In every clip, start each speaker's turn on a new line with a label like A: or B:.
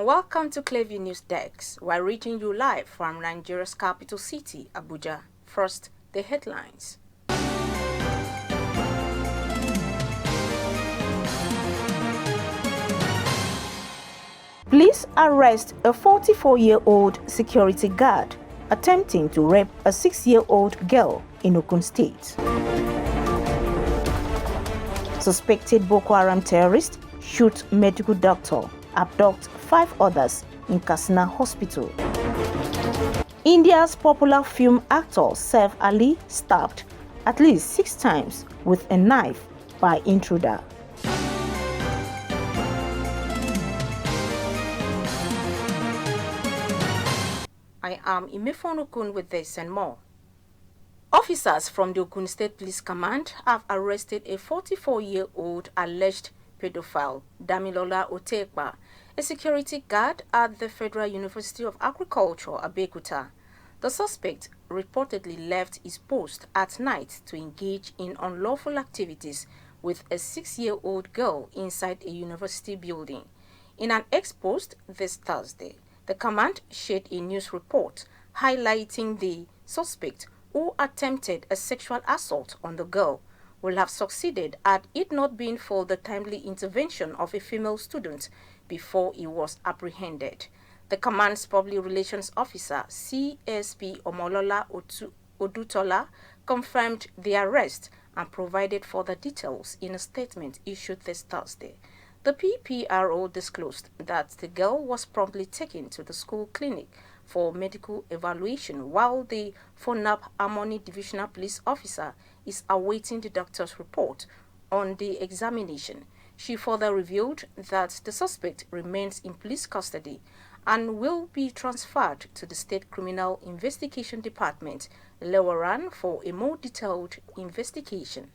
A: Welcome to Clearview News Desk. We're reaching you live from Nigeria's capital city, Abuja. First, the headlines. Police arrest a 44-year-old security guard attempting to rape a 6-year-old girl in Ogun State. Suspected Boko Haram terrorist shoot medical doctor, abduct 5 others in Katsina Hospital. India's popular film actor Saif Ali stabbed at least 6 times with a knife by intruder. I am Imefon Okun with this and more. Officers from the Ogun State Police Command have arrested a 44-year-old alleged pedophile, Damilola Otekpa, a security guard at the Federal University of Agriculture, Abeokuta. The suspect reportedly left his post at night to engage in unlawful activities with a 6-year-old girl inside a university building. In an ex-post this Thursday, the command shared a news report highlighting the suspect who attempted a sexual assault on the girl will have succeeded had it not been for the timely intervention of a female student before he was apprehended. The command's public relations officer, CSP Omolola Odutola, confirmed the arrest and provided further details in a statement issued this Thursday. The PPRO disclosed that the girl was promptly taken to the school clinic for medical evaluation, while the Fonab Harmony Divisional Police Officer is awaiting the doctor's report on the examination. She further revealed that the suspect remains in police custody and will be transferred to the State Criminal Investigation Department, Lewaran, for a more detailed investigation.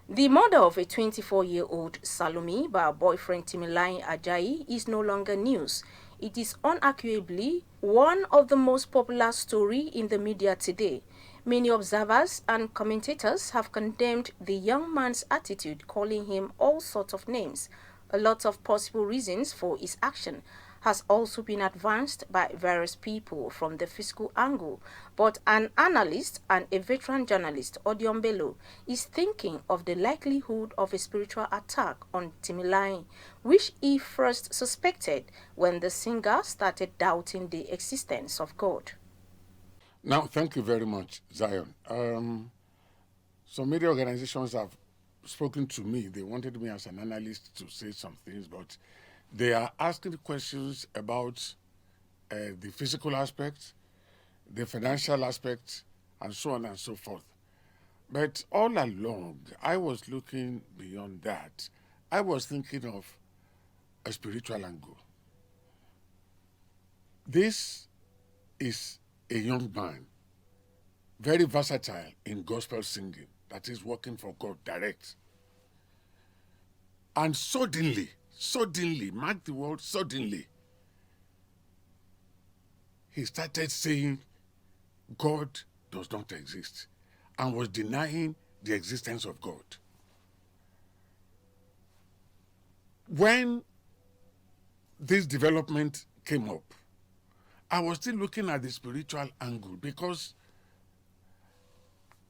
A: The murder of a 24-year-old Salome by her boyfriend Timileyin Ajayi is no longer news. It is unarguably one of the most popular stories in the media today. Many observers and commentators have condemned the young man's attitude, calling him all sorts of names. A lot of possible reasons for his action has also been advanced by various people from the physical angle, but an analyst and a veteran journalist, Odion Bello, is thinking of the likelihood of a spiritual attack on Timileyin, which he first suspected when the singer started doubting the existence of God.
B: Now, thank you very much, Zion. Some media organizations have spoken to me. They wanted me as an analyst to say some things, but they are asking questions about the physical aspect, the financial aspect, and so on and so forth. But all along, I was looking beyond that. I was thinking of a spiritual angle. This is a young man, very versatile in gospel singing, that is working for God direct. And suddenly, mark the word, suddenly, he started saying God does not exist and was denying the existence of God. When this development came up, I was still looking at the spiritual angle because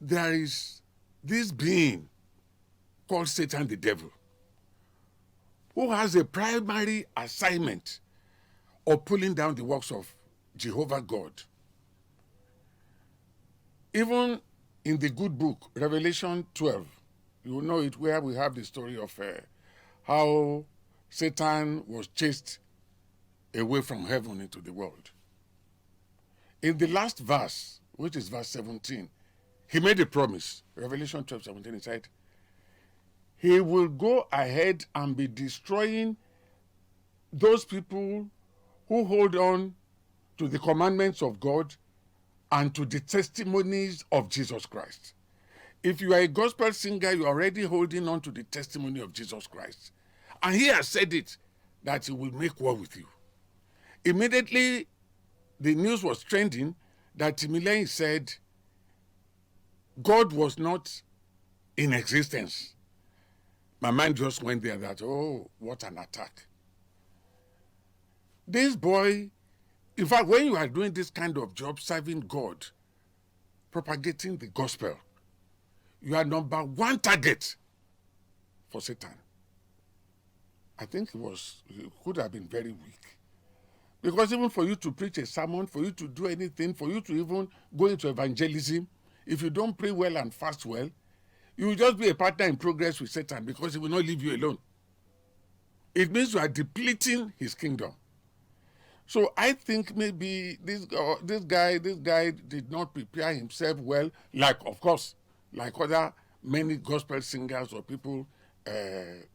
B: there is this being called Satan the devil, who has a primary assignment of pulling down the works of Jehovah God. Even in the good book, Revelation 12, you will know it, where we have the story of how Satan was chased away from heaven into the world. In the last verse, which is verse 17, he made a promise. Revelation 12:17, he said, he will go ahead and be destroying those people who hold on to the commandments of God and to the testimonies of Jesus Christ. If you are a gospel singer, you are already holding on to the testimony of Jesus Christ. And he has said it, that he will make war with you. Immediately, the news was trending that Timileyin said God was not in existence. my mind just went there that, oh, what an attack. This boy, in fact, when you are doing this kind of job, serving God, propagating the gospel, you are number one target for Satan. I think it could have been very weak. Because even for you to preach a sermon, for you to do anything, for you to even go into evangelism, if you don't pray well and fast well, you will just be a partner in progress with Satan because he will not leave you alone. It means you are depleting his kingdom. So I think maybe this guy did not prepare himself well, like other many gospel singers or people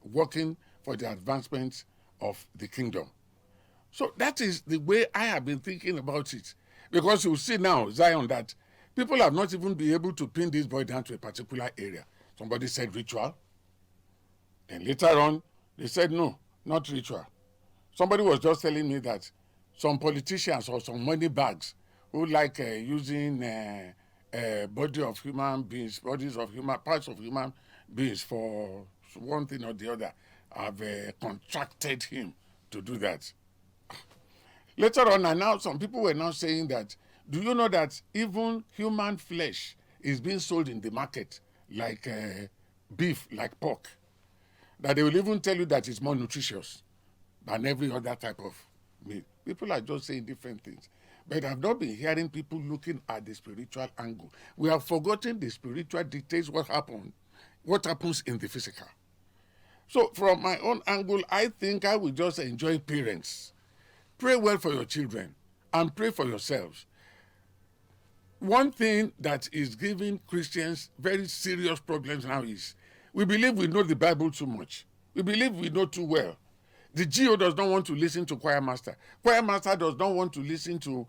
B: working for the advancement of the kingdom. So that is the way I have been thinking about it. Because you see now, Zion, that people have not even been able to pin this boy down to a particular area. Somebody said ritual. And later on, they said no, not ritual. Somebody was just telling me that some politicians or some money bags who like using parts of human beings for one thing or the other have contracted him to do that. Later on, and now some people were now saying that, do you know that even human flesh is being sold in the market like beef, like pork? That they will even tell you that it's more nutritious than every other type of meat. People are just saying different things. But I've not been hearing people looking at the spiritual angle. We have forgotten the spiritual details, what happens in the physical. So from my own angle, I think I will just enjoy parents. Pray well for your children and pray for yourselves. One thing that is giving Christians very serious problems now is we believe we know the Bible too much. We believe we know too well. The GO does not want to listen to choir master. Choir master does not want to listen to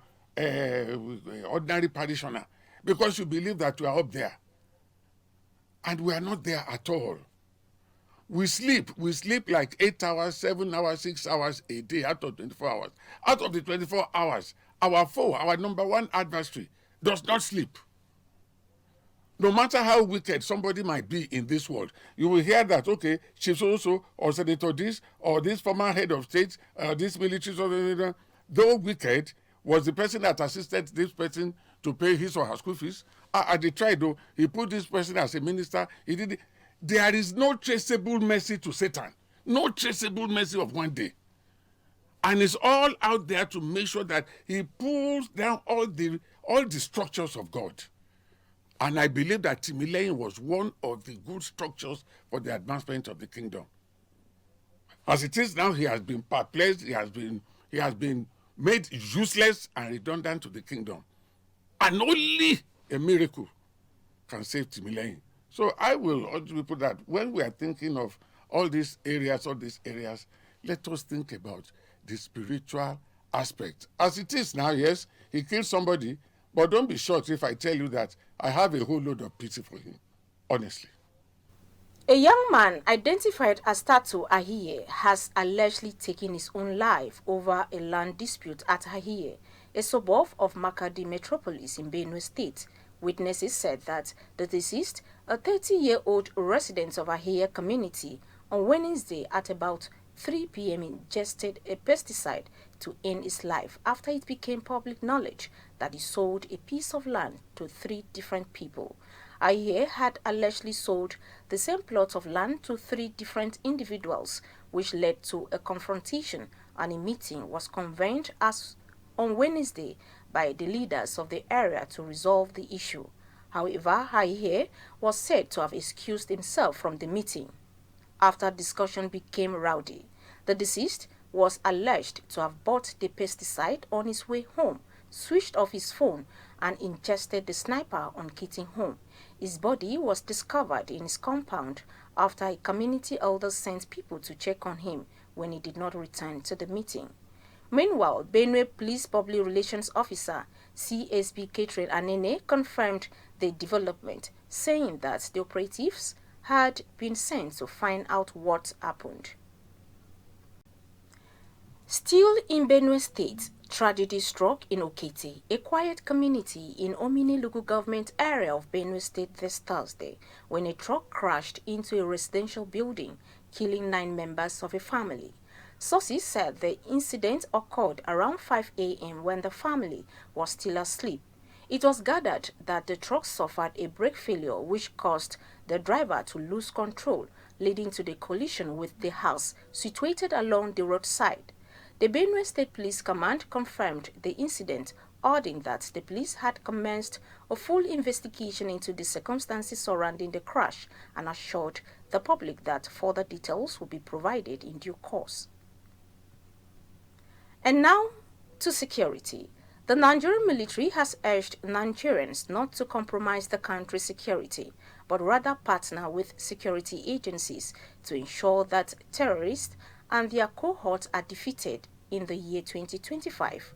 B: ordinary parishioner because you believe that you are up there. And we are not there at all. We sleep like 8 hours, 7 hours, 6 hours a day out of 24 hours. Out of the 24 hours, our foe, our number one adversary, does not sleep. No matter how wicked somebody might be in this world, you will hear that, okay, Chief so-so, or Senator this, or this former head of state, this military, though wicked, was the person that assisted this person to pay his or her school fees. At the trial, though, he put this person as a minister. He did it. There is no traceable mercy to Satan. No traceable mercy of one day. And it's all out there to make sure that he pulls down all the structures of God. And I believe that Timileyin was one of the good structures for the advancement of the kingdom. As it is now, he has been perplexed, he has been made useless and redundant to the kingdom. And only a miracle can save Timileyin. So I will urge people that when we are thinking of all these areas, let us think about the spiritual aspect. As it is now, yes, he killed somebody, but don't be shocked if I tell you that I have a whole load of pity for him, honestly.
A: A young man identified as Tatu Ahiye has allegedly taken his own life over a land dispute at Ahiye, a suburb of Makadi metropolis in Benue State. Witnesses said that the deceased, a 30-year-old resident of Ahiye community, on Wednesday at about 3 p.m. ingested a pesticide to end his life after it became public knowledge that he sold a piece of land to 3 different people. Ahiye had allegedly sold the same plot of land to 3 different individuals, which led to a confrontation, and a meeting was convened as on Wednesday by the leaders of the area to resolve the issue. However, Ahiye was said to have excused himself from the meeting. After discussion became rowdy, the deceased was alleged to have bought the pesticide on his way home, switched off his phone, and ingested the sniper on getting home. His body was discovered in his compound after a community elder sent people to check on him when he did not return to the meeting. Meanwhile, Benue Police Public Relations Officer CSP Catherine Anene confirmed the development, saying that the operatives had been sent to find out what happened. Still in Benue State, Tragedy struck in Okiti, a quiet community in Omini local government area of Benue State this Thursday, when a truck crashed into a residential building, killing 9 members of a family. Sources said the incident occurred around 5 a.m. when the family was still asleep. It was gathered that the truck suffered a brake failure which caused the driver to lose control, leading to the collision with the house situated along the roadside. The Benue State Police Command confirmed the incident, adding that the police had commenced a full investigation into the circumstances surrounding the crash and assured the public that further details will be provided in due course. And now to security. The Nigerian military has urged Nigerians not to compromise the country's security, but rather partner with security agencies to ensure that terrorists and their cohorts are defeated in the year 2025.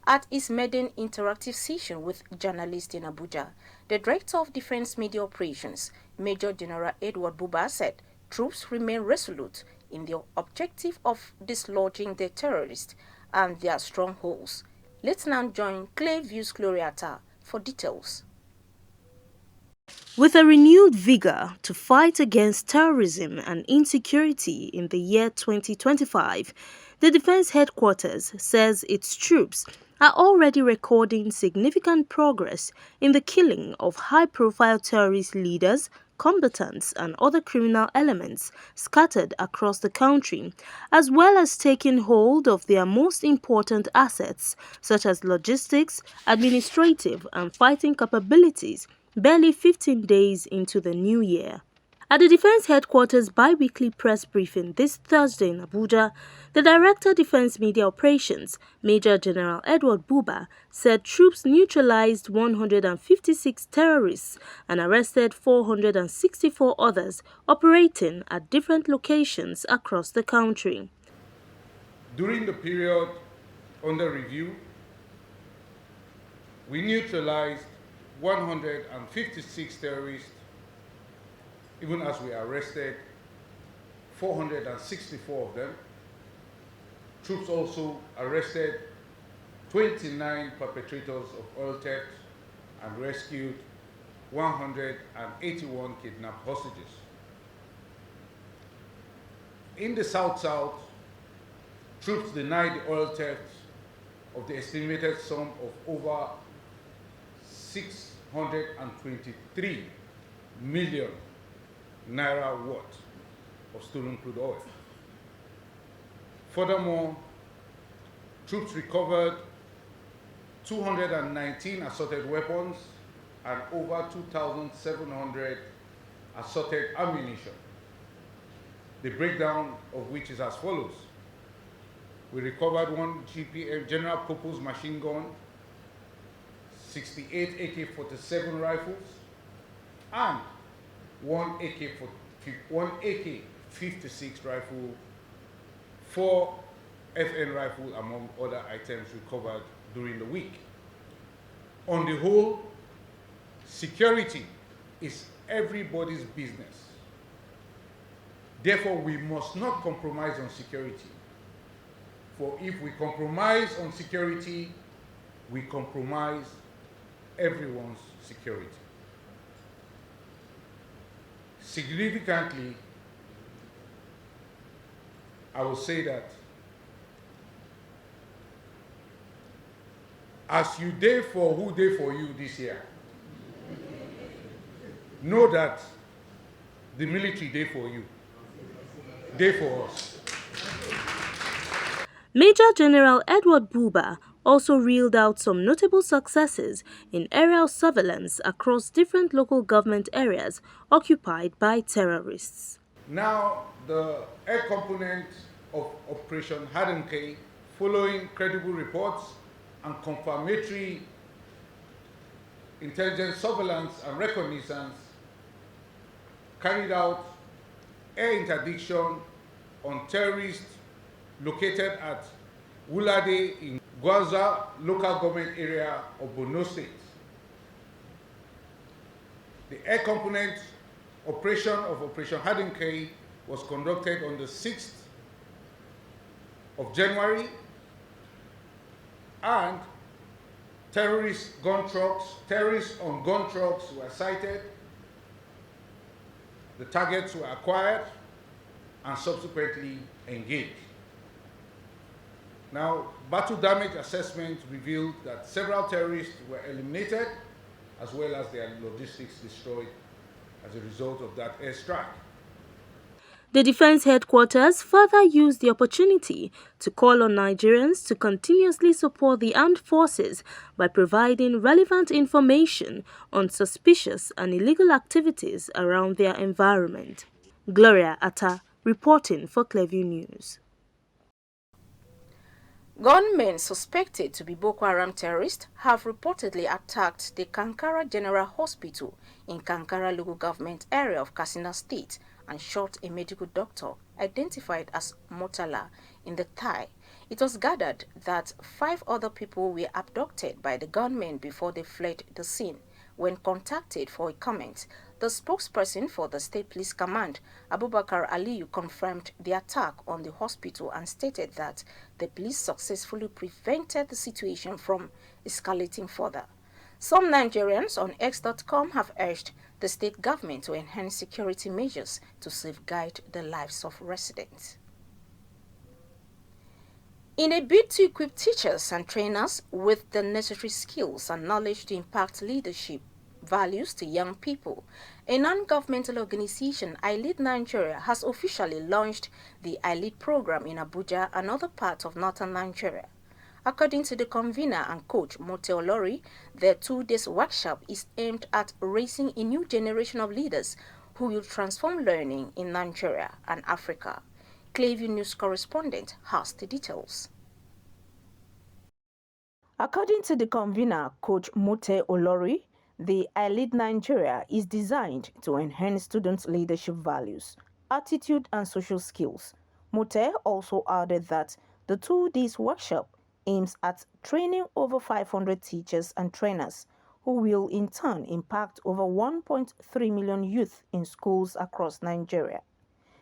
A: At his maiden interactive session with journalists in Abuja, the Director of Defense Media Operations, Major General Edward Buba, said troops remain resolute in their objective of dislodging the terrorists and their strongholds. Let's now join Clay Views Gloriata for details.
C: With a renewed vigor to fight against terrorism and insecurity in the year 2025, the Defense Headquarters says its troops are already recording significant progress in the killing of high-profile terrorist leaders, combatants, and other criminal elements scattered across the country, as well as taking hold of their most important assets, such as logistics, administrative, and fighting capabilities, barely 15 days into the new year. At the Defense Headquarters bi-weekly press briefing this Thursday in Abuja, the Director Defense Media Operations, Major General Edward Buba, said troops neutralized 156 terrorists and arrested 464 others operating at different locations across the country.
D: During the period under review, we neutralized 156 terrorists, even as we arrested 464 of them. Troops also arrested 29 perpetrators of oil theft and rescued 181 kidnapped hostages. In the South-South, troops denied the oil theft of the estimated sum of over 623 million naira worth of stolen crude oil. Furthermore, troops recovered 219 assorted weapons and over 2,700 assorted ammunition, the breakdown of which is as follows. We recovered one GPM general purpose machine gun, 68 AK-47 rifles, and one AK-56 rifle, 4 FN rifle, among other items recovered during the week. On the whole, security is everybody's business. Therefore, we must not compromise on security. For if we compromise on security, we compromise everyone's security. Significantly, I will say that as you day for who day for you this year, know that the military day for you, day for us.
C: Major General Edward Buba also reeled out some notable successes in aerial surveillance across different local government areas occupied by terrorists.
D: Now, the air component of Operation Hardenkei, following credible reports and confirmatory intelligence surveillance and reconnaissance, carried out air interdiction on terrorists located at Wulade in Gwaza local government area of Borno State. The air component operation of Operation Hardenkei was conducted on the 6th of January and terrorists on gun trucks were sighted, the targets were acquired, and subsequently engaged. Now, battle damage assessment revealed that several terrorists were eliminated, as well as their logistics destroyed as a result of that airstrike.
C: The Defense Headquarters further used the opportunity to call on Nigerians to continuously support the armed forces by providing relevant information on suspicious and illegal activities around their environment. Gloria Atta, reporting for Clearview News.
A: Gunmen suspected to be Boko Haram terrorists have reportedly attacked the Kankara General Hospital in Kankara local government area of Katsina State and shot a medical doctor identified as Murtala in the thigh. It was gathered that 5 other people were abducted by the gunmen before they fled the scene. When contacted for a comment, the spokesperson for the State Police Command, Abubakar Aliyu, confirmed the attack on the hospital and stated that the police successfully prevented the situation from escalating further. Some Nigerians on X.com have urged the state government to enhance security measures to safeguard the lives of residents. In a bid to equip teachers and trainers with the necessary skills and knowledge to impact leadership values to young people, a non-governmental organization, iLead Nigeria, has officially launched the iLead program in Abuja and other parts of northern Nigeria. According to the convener and coach, Mote Olori, the 2-day workshop is aimed at raising a new generation of leaders who will transform learning in Nigeria and Africa. Clearview News correspondent has the details. According to the convener, Coach Mote Olori, the iLead Nigeria is designed to enhance students' leadership values, attitude, and social skills. Mote also added that the 2-day workshop aims at training over 500 teachers and trainers who will in turn impact over 1.3 million youth in schools across Nigeria.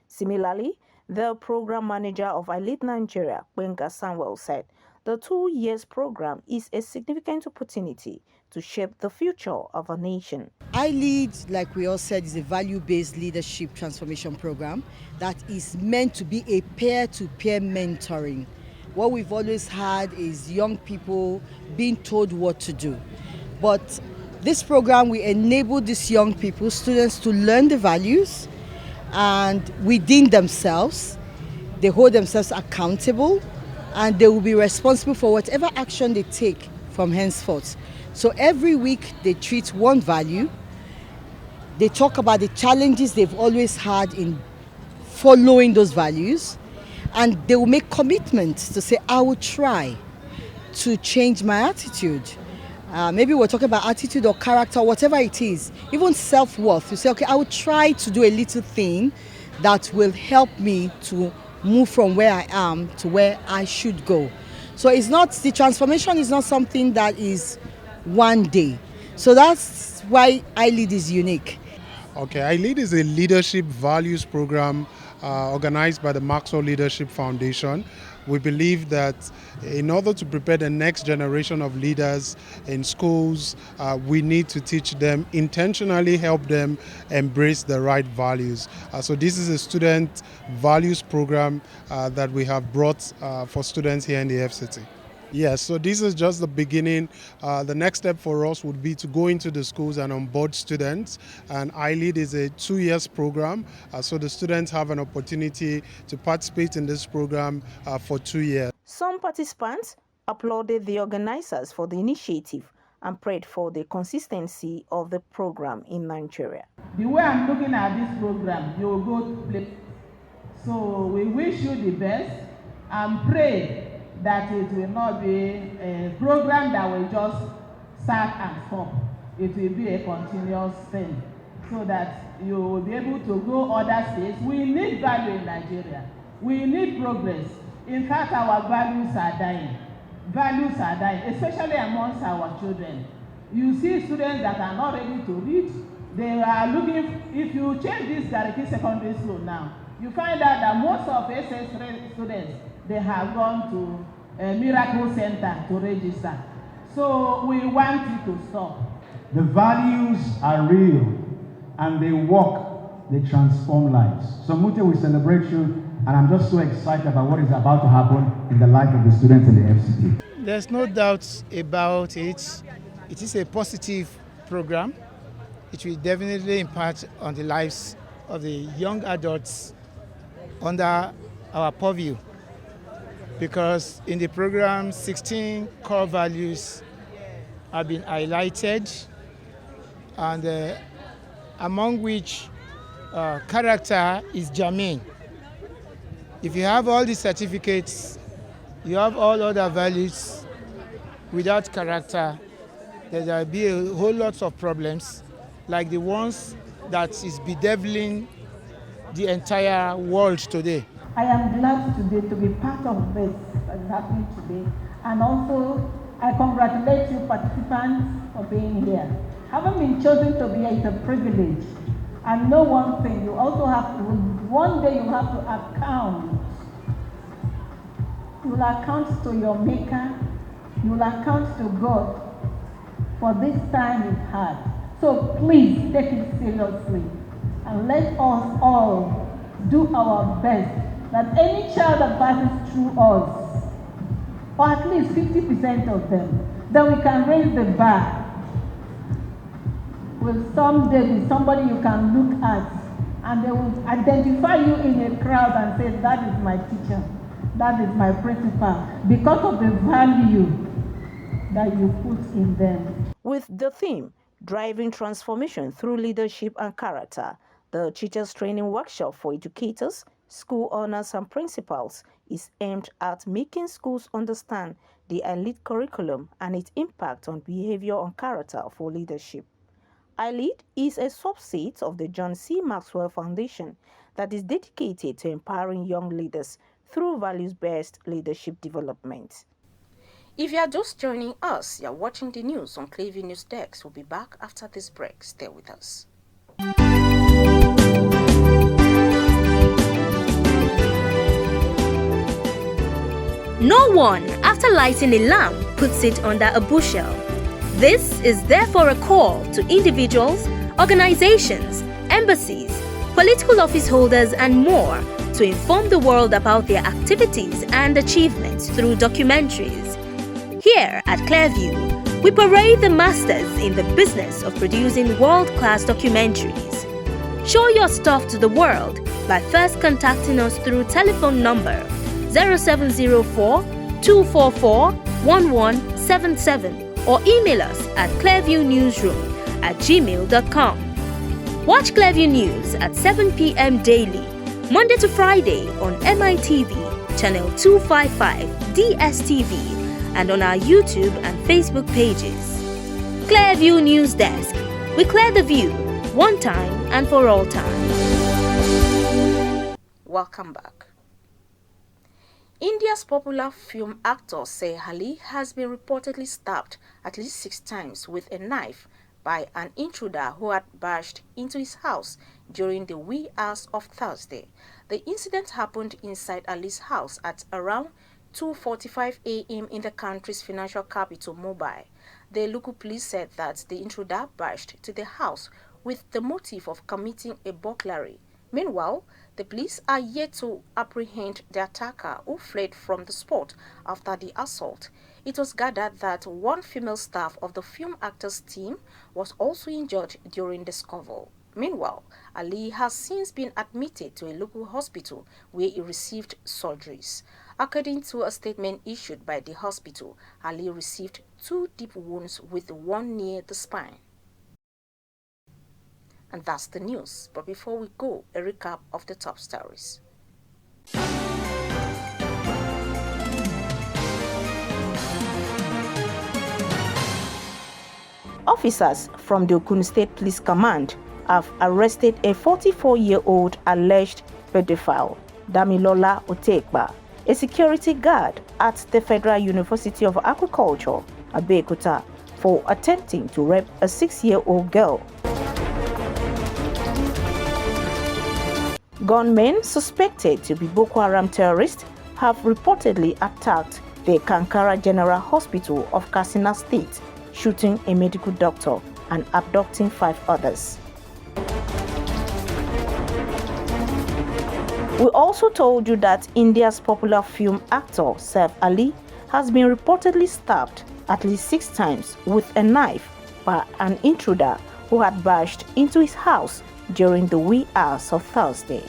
A: Similarly, the program manager of iLead Nigeria, Benga Samuel, said the 2 years program is a significant opportunity to shape the future of a nation.
E: iLead, like we all said, is a value-based leadership transformation program that is meant to be a peer-to-peer mentoring. What we've always had is young people being told what to do. But this program will enable these young people, students, to learn the values and within themselves. They hold themselves accountable and they will be responsible for whatever action they take from henceforth. So every week they treat one value. They talk about the challenges they've always had in following those values, and they will make commitments to say, I will try to change my attitude. Maybe we're talking about attitude or character, whatever it is, even self-worth. You say, okay, I will try to do a little thing that will help me to move from where I am to where I should go. So it's not, the transformation is not something that is one day. So that's why iLead is unique.
F: Okay, iLead is a leadership values program organized by the Maxwell Leadership Foundation. We believe that in order to prepare the next generation of leaders in schools, we need to teach them, intentionally help them embrace the right values. So this is a student values program that we have brought for students here in the FCT. Yes, so this is just the beginning. The next step for us would be to go into the schools and onboard students. And iLead is a 2-year program, so the students have an opportunity to participate in this program for 2 years.
A: Some participants applauded the organizers for the initiative and prayed for the consistency of the program in Nigeria.
G: The way I'm looking at this program, you will go to play. So we wish you the best and pray that it will not be a program that will just start and stop. It will be a continuous thing so that you will be able to go other states. We need value in Nigeria. We need progress. In fact, our values are dying. Values are dying, especially amongst our children. You see students that are not ready to read. They are looking, if you check this Gariki Secondary School now, you find out that most of SS students, they have gone to miracle center to register. So we want it to stop.
H: The values are real and they work, they transform lives. So Mute, we celebrate you, and I'm just so excited about what is about to happen in the life of the students in the FCT.
I: There's no doubt about it. It is a positive program. It will definitely impact on the lives of the young adults under our purview, because in the program 16 core values have been highlighted, and among which character is germane. If you have all the certificates, you have all other values, without character, there will be a whole lot of problems like the ones that is bedeviling the entire world today.
J: I am glad today to be part of this that is happening today, and also I congratulate you participants for being here. Having been chosen to be here is a privilege, and know one thing, you also have to, one day you have to account. You will account to your maker, you will account to God for this time you've had. So please take it seriously, and let us all do our best that any child that passes through us, or at least 50% of them, then we can raise the bar. Will someday be somebody you can look at, and they will identify you in a crowd and say, that is my teacher, that is my principal, because of the value that you put in them.
A: With the theme, Driving Transformation Through Leadership and Character, the Teachers Training Workshop for Educators, School Owners and Principals is aimed at making schools understand the elite curriculum and its impact on behavior and character for leadership. iLead is a subset of the John C. Maxwell Foundation that is dedicated to empowering young leaders through values-based leadership development. If you are just joining us, you are watching the news on Clearview News Desk. We'll be back after this break. Stay with us.
C: No one, after lighting a lamp, puts it under a bushel. This is therefore a call to individuals, organizations, embassies, political office holders, and more to inform the world about their activities and achievements through documentaries. Here at Clearview, we parade the masters in the business of producing world-class documentaries. Show your stuff to the world by first contacting us through telephone number 0704 244 1177 or email us at clearviewnewsroom@gmail.com. Watch Clearview News at 7 p.m. daily, Monday to Friday on MITV, channel 255, DSTV, and on our YouTube and Facebook pages. Clearview News Desk. We clear the view, one time and for all time.
A: Welcome back. India's popular film actor Saif Ali has been reportedly stabbed at least 6 times with a knife by an intruder who had barged into his house during the wee hours of Thursday. The incident happened inside Ali's house at around 2:45 a.m. in the country's financial capital, Mumbai. The local police said that the intruder barged to the house with the motive of committing a burglary. Meanwhile, the police are yet to apprehend the attacker who fled from the spot after the assault. It was gathered that one female staff of the film actor's team was also injured during the scuffle. Meanwhile, Ali has since been admitted to a local hospital where he received surgeries. According to a statement issued by the hospital, Ali received 2 deep wounds with one near the spine. And that's the news. But before we go, a recap of the top stories. Officers from the Ogun State Police Command have arrested a 44-year-old alleged pedophile, Damilola Otekba, a security guard at the Federal University of Agriculture, Abeokuta, for attempting to rape a 6-year-old girl. Gunmen suspected to be Boko Haram terrorists have reportedly attacked the Kankara General Hospital of Katsina State, shooting a medical doctor and abducting 5 others. We also told you that India's popular film actor Saif Ali has been reportedly stabbed at least 6 times with a knife by an intruder who had barged into his house during the wee hours of Thursday.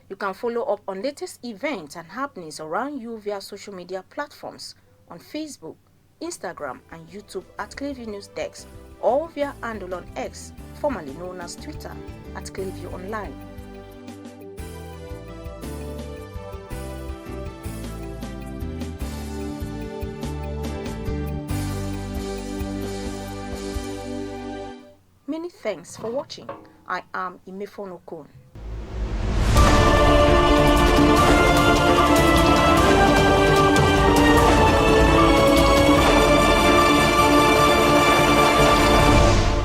A: You can follow up on latest events and happenings around you via social media platforms on Facebook, Instagram and YouTube at Clearview News Desk, or via handle on X, formerly known as Twitter, at Clearview Online. Many thanks for watching. I am Imefonokun.